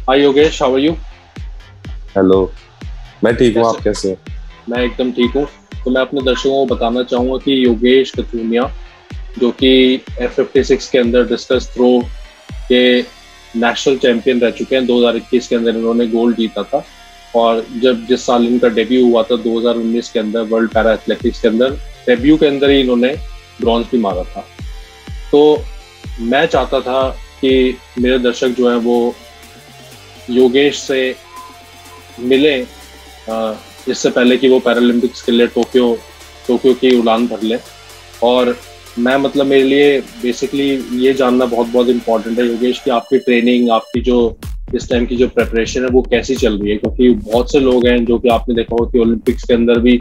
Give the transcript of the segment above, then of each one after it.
Hi Yogesh, how are you? Hello. मैं ठीक हूँ, आप कैसे? कैसे हो? मैं एकदम ठीक हूँ। तो मैं अपने दर्शकों को बताना चाहूँगा कि योगेश कथुनिया, जो कि F56 के अंदर डिस्कस थ्रो के नेशनल चैंपियन रह चुके हैं। 2021 के अंदर इन्होंने गोल्ड जीता था। और जब जिस साल इनका डेब्यू हुआ था 2019 के अंदर वर्ल्ड पैरा एथलेटिक्स के अंदर, डेब्यू के अंदर ही इन्होंने ब्रॉन्ज भी मारा था। तो मैं चाहता था कि मेरे दर्शक जो हैं वो योगेश से मिले इससे पहले कि वो पैरालंपिक्स के लिए टोक्यो टोक्यो की उड़ान भर ले। और मैं मतलब मेरे लिए बेसिकली ये जानना बहुत बहुत इम्पोर्टेंट है योगेश कि आपकी ट्रेनिंग, आपकी जो इस टाइम की जो प्रेपरेशन है वो कैसी चल रही है, क्योंकि बहुत से लोग हैं जो कि आपने देखा हो कि ओलंपिक्स के अंदर भी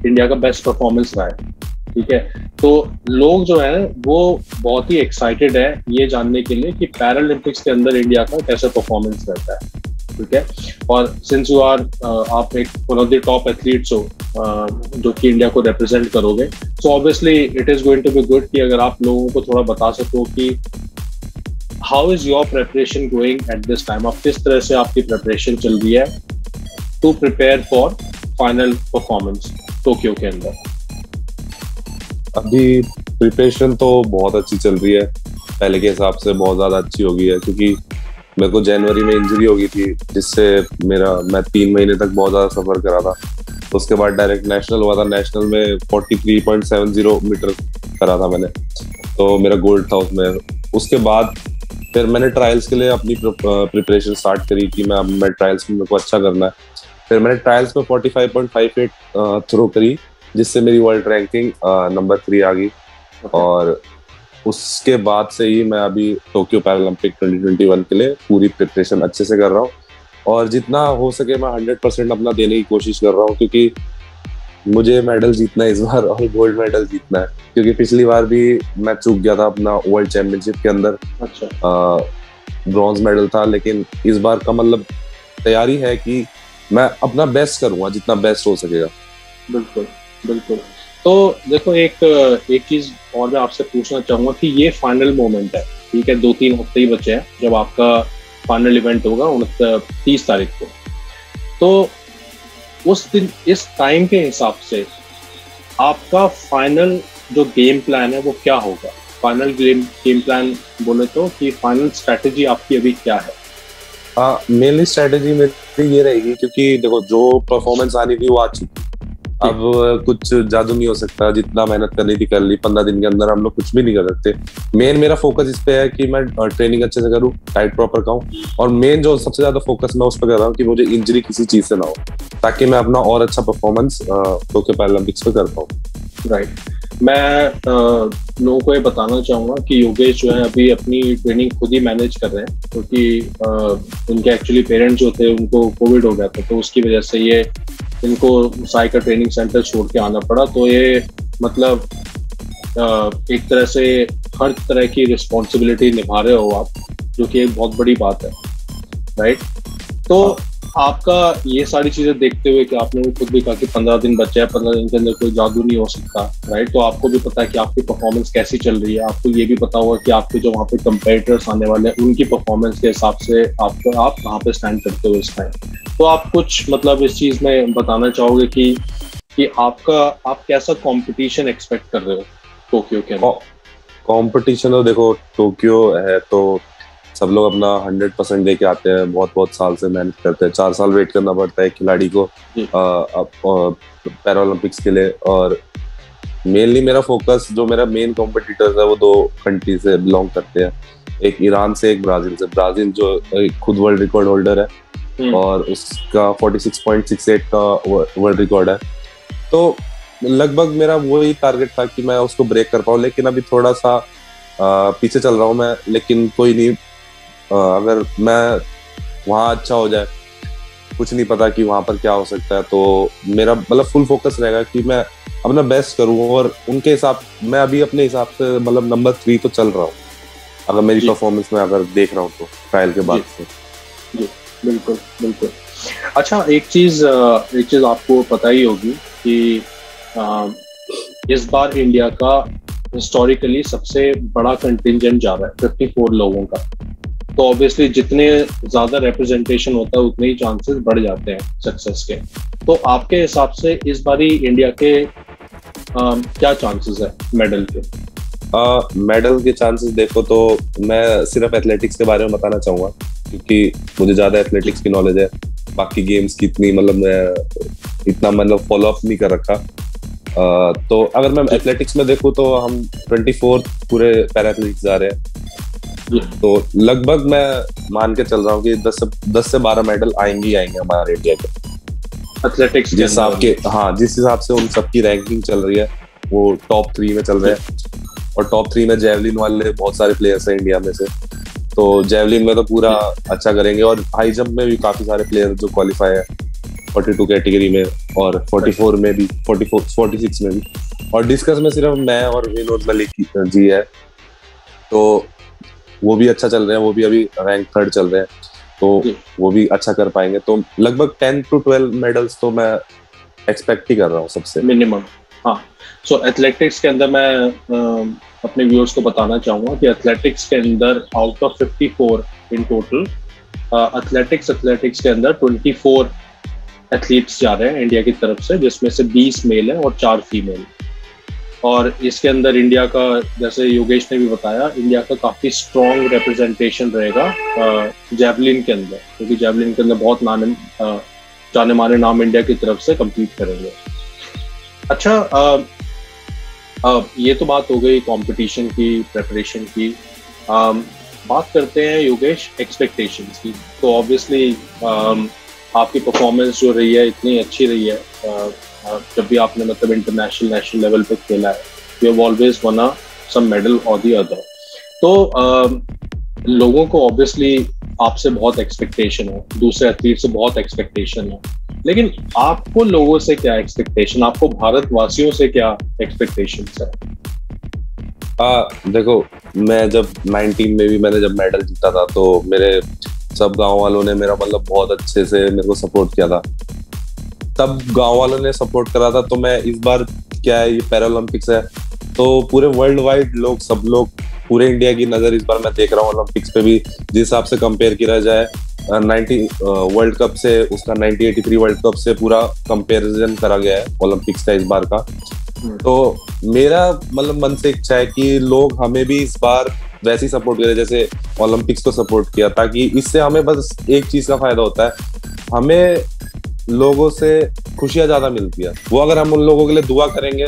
इंडिया का बेस्ट परफॉर्मेंस रहा है। ठीक है। तो लोग जो है वो बहुत ही एक्साइटेड है ये जानने के लिए कि पैरालंपिक्स के अंदर इंडिया का कैसा परफॉर्मेंस रहता है। ठीक है। और सिंस यू आर आप एक one of the top athletes हो जो कि इंडिया को रिप्रेजेंट करोगे, so obviously it is going to be good कि अगर आप लोगों को थोड़ा बता सको कि how is your preparation going at this time, आप किस तरह से आपकी प्रेपरेशन चल रही है to prepare for final performance Tokyo के अंदर। अभी प्रिपरेशन तो बहुत अच्छी चल रही है, पहले के हिसाब से बहुत ज्यादा अच्छी हो गई है, क्योंकि मेरे को जनवरी में इंजरी हो गई थी जिससे मैं 3 महीने तक बहुत ज्यादा सफर करा था। तो उसके बाद डायरेक्ट नेशनल हुआ था। नेशनल में 43.70 मीटर करा था मैंने, तो मेरा गोल्ड था उसमें। उसके बाद फिर मैंने ट्रायल्स के लिए अपनी प्रिपरेशन स्टार्ट करी कि मैं ट्रायल्स में मेरे को अच्छा करना है। फिर मैंने ट्रायल्स में 45.58 थ्रो करी, जिससे मेरी वर्ल्ड रैंकिंग नंबर 3 आ गई। और उसके बाद से ही मैं अभी टोक्यो पैरालंपिक 2021 के लिए पूरी प्रिपरेशन अच्छे से कर रहा हूँ। और जितना हो सके मैं 100% अपना देने की कोशिश कर रहा हूँ, क्योंकि मुझे मेडल जीतना है इस बार, और गोल्ड मेडल जीतना है। क्योंकि पिछली बार भी मैं चूक गया था अपना वर्ल्ड चैंपियनशिप के अंदर। अच्छा। ब्रॉन्ज मेडल था, लेकिन इस बार का मतलब तैयारी है कि मैं अपना बेस्ट करूंगा, जितना बेस्ट हो सकेगा। बिल्कुल, बिल्कुल। तो देखो, एक एक चीज और मैं आपसे पूछना चाहूंगा कि ये फाइनल मोमेंट है। ठीक है, 2-3 हफ्ते ही बचे हैं जब आपका फाइनल इवेंट होगा 30 तारीख को। तो उस दिन इस टाइम के हिसाब से आपका फाइनल जो गेम प्लान है वो क्या होगा? फाइनल गेम प्लान बोले तो कि फाइनल स्ट्रेटेजी आपकी अभी क्या है? हाँ, मेनली स्ट्रेटेजी मेरी ये रहेगी, क्योंकि देखो जो परफॉर्मेंस आनी थी वो आ चुकी। अब कुछ जादू नहीं हो सकता, जितना मेहनत करनी थी कर ली। 15 दिन के अंदर हम लोग कुछ भी नहीं कर सकते। मेन मेरा फोकस इस पे है कि मैं ट्रेनिंग अच्छे से करूँ, डाइट प्रॉपर खाऊं, और मेन जो सबसे ज्यादा फोकस मैं उस पर कर रहा हूँ कि मुझे इंजरी किसी चीज से ना हो, ताकि मैं अपना और अच्छा परफॉर्मेंस टोक्यो पैरालंपिक्स पे कर पाऊँ। राइट। मैं लोगों को ये बताना चाहूँगा कि योगेश जो है अभी अपनी ट्रेनिंग खुद ही मैनेज कर रहे हैं, क्योंकि उनके एक्चुअली पेरेंट्स जो थे उनको कोविड हो गया था, तो उसकी वजह से ये इनको साई का ट्रेनिंग सेंटर छोड़ के आना पड़ा। तो ये मतलब एक तरह से हर तरह की रिस्पॉन्सिबिलिटी निभा रहे हो आप, जो कि एक बहुत बड़ी बात है। राइट। तो आपका ये सारी चीजें देखते हुए कि आपने खुद भी कहा कि 15 दिन बचे हैं, 15 दिन के अंदर कोई जादू नहीं हो सकता। राइट। तो आपको भी पता है कि आपकी परफॉर्मेंस कैसी चल रही है, आपको ये भी पता होगा कि आपके जो वहाँ पे कंपेटिटर्स आने वाले हैं उनकी परफॉर्मेंस के हिसाब से आप कहाँ पे स्टैंड करते हो इस टाइम। तो आप कुछ मतलब इस चीज में बताना चाहोगे कि आप कैसा कंपटीशन एक्सपेक्ट कर रहे हो टोक्यो के अंदर? कंपटीशन तो देखो, टोक्यो है तो सब लोग अपना 100% दे के आते हैं। बहुत बहुत साल से मेहनत करते हैं, 4 साल वेट करना पड़ता है खिलाड़ी को पैरालंपिक्स के लिए। और मेनली मेरा फोकस, जो मेरा मेन कॉम्पिटिटर्स है वो 2 कंट्री से बिलोंग करते हैं, एक ईरान से, एक ब्राजील से। ब्राजील जो खुद वर्ल्ड रिकॉर्ड होल्डर है और उसका 46.68 का वर्ल्ड रिकॉर्ड है। तो लगभग मेरा वही टारगेट था कि मैं उसको ब्रेक कर पाऊँ, लेकिन अभी थोड़ा सा पीछे चल रहा हूँ मैं। लेकिन कोई नहीं, अगर मैं वहाँ अच्छा हो जाए, कुछ नहीं पता कि वहाँ पर क्या हो सकता है। तो मेरा मतलब फुल फोकस रहेगा कि मैं अपना बेस्ट करूँ। और उनके हिसाब, मैं अभी अपने हिसाब से मतलब नंबर 3 तो चल रहा हूँ, अगर मेरी परफॉर्मेंस में अगर देख रहा हूँ तो ट्रायल के बाद से। जी, बिल्कुल, बिल्कुल। अच्छा, एक चीज आपको पता ही होगी कि इस बार इंडिया का हिस्टोरिकली सबसे बड़ा कंटिंजेंट जा रहा है 54 लोगों का। तो ऑब्वियसली जितने ज्यादा रिप्रेजेंटेशन होता है उतने ही चांसेस बढ़ जाते हैं सक्सेस के। तो आपके हिसाब से इस बारी इंडिया के क्या चांसेस है मेडल के? मेडल के चांसेस देखो तो मैं सिर्फ एथलेटिक्स के बारे में बताना चाहूंगा, क्योंकि मुझे ज्यादा एथलेटिक्स की नॉलेज है। बाकी गेम्स की इतनी मैं इतना फॉलो अप नहीं कर रखा। तो अगर मैं एथलेटिक्स में देखूं तो हम 24 पूरे पैरा एथलेटिक्स जा रहे हैं, तो लगभग मैं मान के चल रहा हूँ कि 10 से 12 मेडल आएंगे ही आएंगे हमारे इंडिया के एथलेटिक्स जिस हिसाब के। हाँ, जिस हिसाब से उन सबकी रैंकिंग चल रही है वो टॉप 3 में चल रहे हैं, और टॉप 3 में जेवलिन वाले बहुत सारे प्लेयर्स हैं इंडिया में से, तो जेवलिन में तो पूरा अच्छा करेंगे। और हाई जंप में भी काफी सारे प्लेयर जो क्वालिफाई है 42 कैटेगरी में, और 44 में भी, 46 में भी, और डिस्कस में सिर्फ मैं और विनोद मलिक जी है, तो वो भी अच्छा चल रहे हैं, वो भी अभी रैंक 3rd चल रहे हैं, तो वो भी अच्छा कर पाएंगे। तो लगभग 10 to 12 मेडल्स तो मैं एक्सपेक्ट ही कर रहा हूँ सबसे मिनिमम। हाँ, सो एथलेटिक्स के अंदर मैं अपने व्यूअर्स को बताना चाहूंगा कि एथलेटिक्स के अंदर out of 54 in total athletics के अंदर 24 एथलीट्स जा रहे हैं इंडिया की तरफ से, जिसमें से 20 मेल है और 4 फीमेल। और इसके अंदर इंडिया का, जैसे योगेश ने भी बताया, इंडिया का काफी स्ट्रॉन्ग रिप्रेजेंटेशन रहेगा जैवलिन के अंदर, क्योंकि जैवलिन के अंदर बहुत जाने माने नाम इंडिया की तरफ से कम्पीट करेंगे। अच्छा, ये तो बात हो गई कंपटीशन की, प्रेपरेशन की। बात करते हैं योगेश एक्सपेक्टेशंस की। तो ऑब्वियसली आपकी परफॉर्मेंस जो रही है इतनी अच्छी रही है, जब भी आपने इंटरनेशनल नेशनल लेवल पे खेला है, you have always won some medal और द अदर। तो लोगों को ऑब्वियसली आपसे बहुत एक्सपेक्टेशन है, दूसरे एथलीट से बहुत एक्सपेक्टेशन है, लेकिन आपको लोगों से क्या एक्सपेक्टेशन, आपको भारतवासियों से क्या एक्सपेक्टेशन है? देखो, मैं जब 19 में भी मैंने जब मेडल जीता था तो मेरे सब गांव वालों ने मेरा बहुत अच्छे से मेरे को सपोर्ट किया था। तब गांव वालों ने सपोर्ट करा था, तो मैं इस बार क्या है, ये पैरालंपिक्स है तो पूरे वर्ल्ड वाइड लोग, सब लोग, पूरे इंडिया की नजर इस बार मैं देख रहा हूँ ओलंपिक्स पे भी। जिस हिसाब से कंपेयर किया जाए 90 वर्ल्ड कप से, उसका 1983 वर्ल्ड कप से पूरा कंपैरिजन करा गया है ओलंपिक्स का इस बार का। तो मेरा मन से इच्छा है कि लोग हमें भी इस बार वैसे ही सपोर्ट करें जैसे ओलंपिक्स को सपोर्ट किया, ताकि इससे हमें बस एक चीज का फायदा होता है, हमें लोगों से खुशियां ज्यादा मिलती है। वो अगर हम उन लोगों के लिए दुआ करेंगे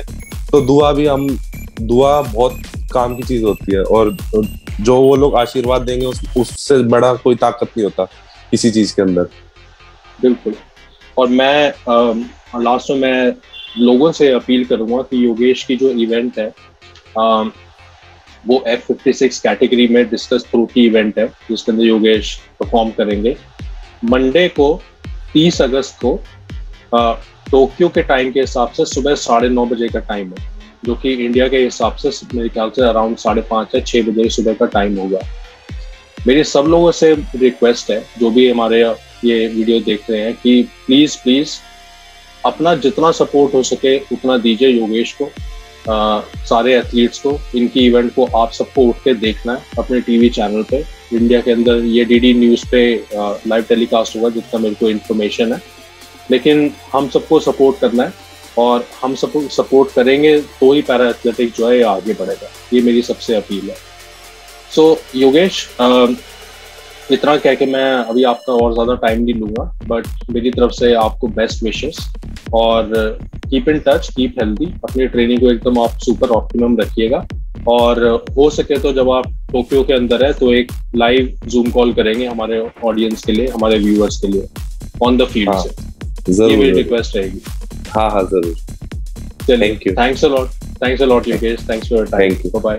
तो दुआ बहुत काम की चीज होती है, और जो वो लोग आशीर्वाद देंगे उससे बड़ा कोई ताकत नहीं होता किसी चीज के अंदर। बिल्कुल। और मैं लास्ट में मैं लोगों से अपील करूंगा कि योगेश की जो इवेंट है वो F56 कैटेगरी में डिस्कस थ्रो की इवेंट है, जिसके अंदर योगेश परफॉर्म करेंगे। मंडे को 30 अगस्त को टोक्यो के टाइम के हिसाब से सुबह 9:30 बजे का टाइम है, जो कि इंडिया के हिसाब से मेरे ख्याल से अराउंड 5:30 या 6 बजे सुबह का टाइम होगा। मेरे सब लोगों से रिक्वेस्ट है, जो भी हमारे ये वीडियो देख रहे हैं, कि प्लीज अपना जितना सपोर्ट हो सके उतना दीजिए योगेश को, सारे एथलीट्स को। इनकी इवेंट को आप सबको उठ के देखना है अपने टीवी चैनल पे। इंडिया के अंदर ये DD न्यूज़ पे लाइव टेलीकास्ट होगा, जितना मेरे को इन्फॉर्मेशन है। लेकिन हम सबको सपोर्ट करना है, और हम सबको सपोर्ट करेंगे तो ही पैरा एथलेटिक्स जो है आगे बढ़ेगा। ये मेरी सबसे अपील है। सो योगेश, इतना कह के मैं अभी आपका और ज़्यादा टाइम नहीं लूँगा, बट मेरी तरफ से आपको बेस्ट विशेस, और keep in touch, keep healthy, अपनी ट्रेनिंग को एकदम आप सुपर ऑप्टिमम रखिएगा। और हो सके तो जब आप टोक्यो के अंदर है तो एक लाइव जूम कॉल करेंगे हमारे ऑडियंस के लिए, हमारे व्यूअर्स के लिए ऑन द फील्ड से। ये मेरी रिक्वेस्ट रहेगी। हाँ जरूर। चलिए, thanks a lot Yogesh, thanks for your time, bye bye.